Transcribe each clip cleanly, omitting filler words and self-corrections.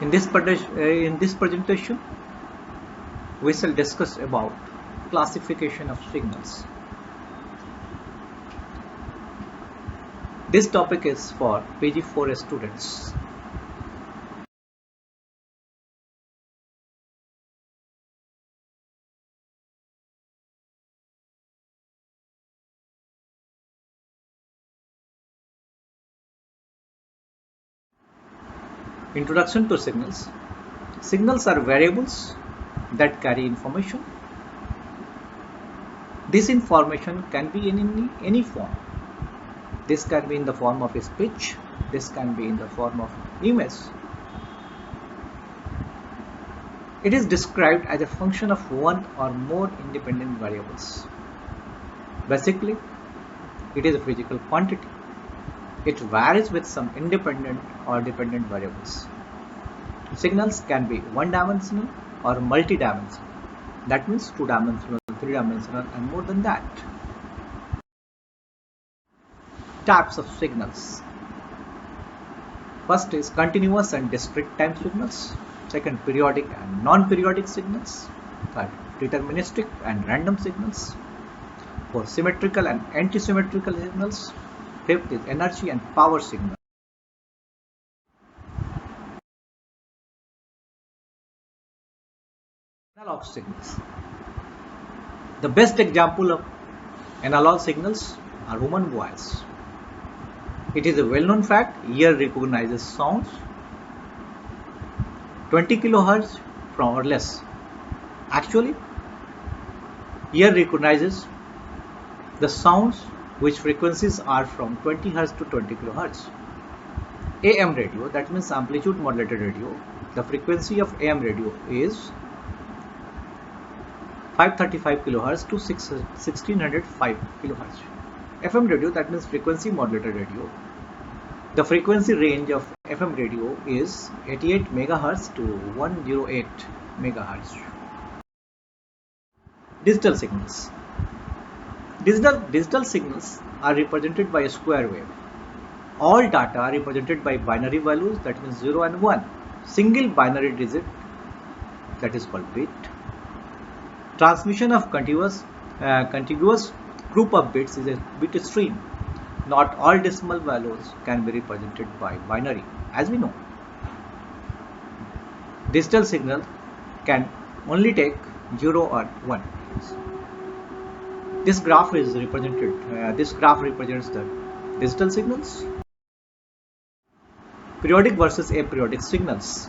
In this presentation, we shall discuss about classification of signals. This topic is for PG4 students. Introduction to signals. Signals are variables that carry information. This information can be in any form. This can be in the form of a speech. This can be in the form of image. It is described as a function of one or more independent variables. Basically, it is a physical quantity. It varies with some independent or dependent variables. Signals can be one-dimensional or multi-dimensional. That means two-dimensional, three-dimensional, and more than that. Types of signals. First is continuous and discrete time signals. Second, periodic and non-periodic signals. Third, deterministic and random signals. Fourth, symmetrical and anti-symmetrical signals. Fifth is energy and power signals. Analog signals. The best example of analog signals are human voice. It is a well-known fact, ear recognizes sounds 20 kHz from or less. Actually, ear recognizes the sounds which frequencies are from 20 Hz to 20 kHz. AM radio, that means amplitude modulated radio, the frequency of AM radio is 535 kHz to 1605 kHz. FM radio, that means frequency modulated radio. The frequency range of FM radio is 88 MHz to 108 MHz. Digital signals. Digital signals are represented by a square wave. All data are represented by binary values, that means 0 and 1. Single binary digit, that is called bit. Transmission of contiguous group of bits is a bit stream. Not all decimal values can be represented by binary, as we know. Digital signal can only take 0 or 1. This graph represents the digital signals. Periodic versus aperiodic signals.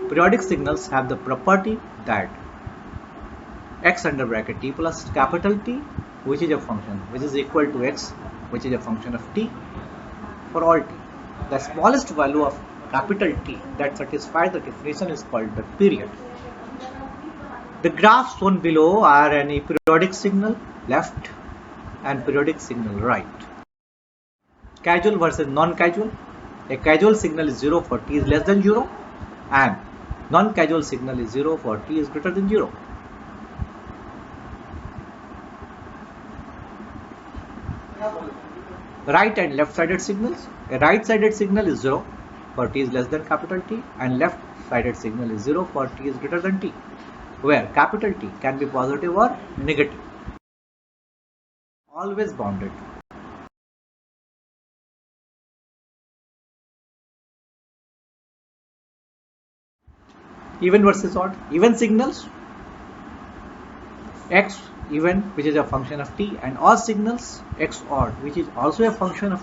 Periodic signals have the property that x under bracket t plus capital T, which is a function which is equal to x, which is a function of t for all t. The smallest value of capital T that satisfies the definition is called the period. The graphs shown below are an aperiodic signal left and periodic signal right. Casual versus non-casual. A casual signal is 0 for t is less than 0 and non-casual signal is 0 for t is greater than 0. Right and left-sided signals. A right-sided signal is 0 for t is less than capital T and left-sided signal is 0 for t is greater than t, where capital T can be positive or negative. Always bounded. Even versus odd. Even signals, x even, which is a function of t, and all signals x odd, which is also a function of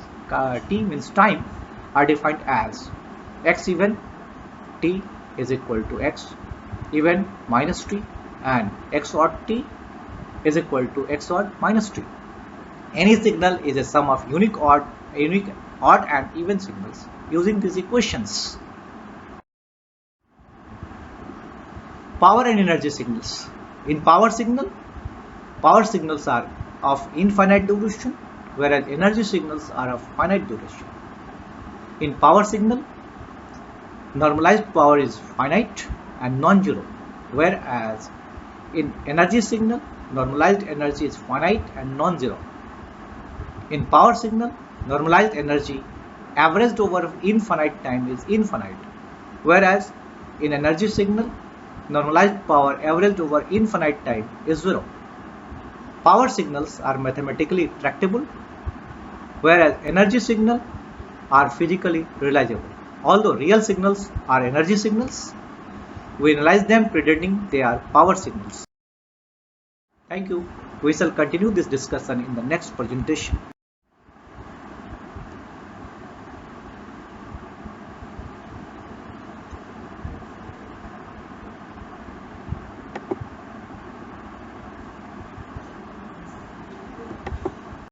t, means time, are defined as x even t is equal to x even minus t and x odd t is equal to x odd minus t. Any signal is a sum of unique odd and even signals using these equations. Power and energy signals. In power signals are of infinite duration, whereas energy signals are of finite duration. In power signal, normalized power is finite and non-zero, whereas in energy signal, normalized energy is finite and non-zero. In power signal, normalized energy averaged over infinite time is infinite, whereas in energy signal, normalized power averaged over infinite time is 0. Power signals are mathematically tractable, whereas energy signals are physically realizable. Although real signals are energy signals, we analyze them pretending they are power signals. Thank you. We shall continue this discussion in the next presentation.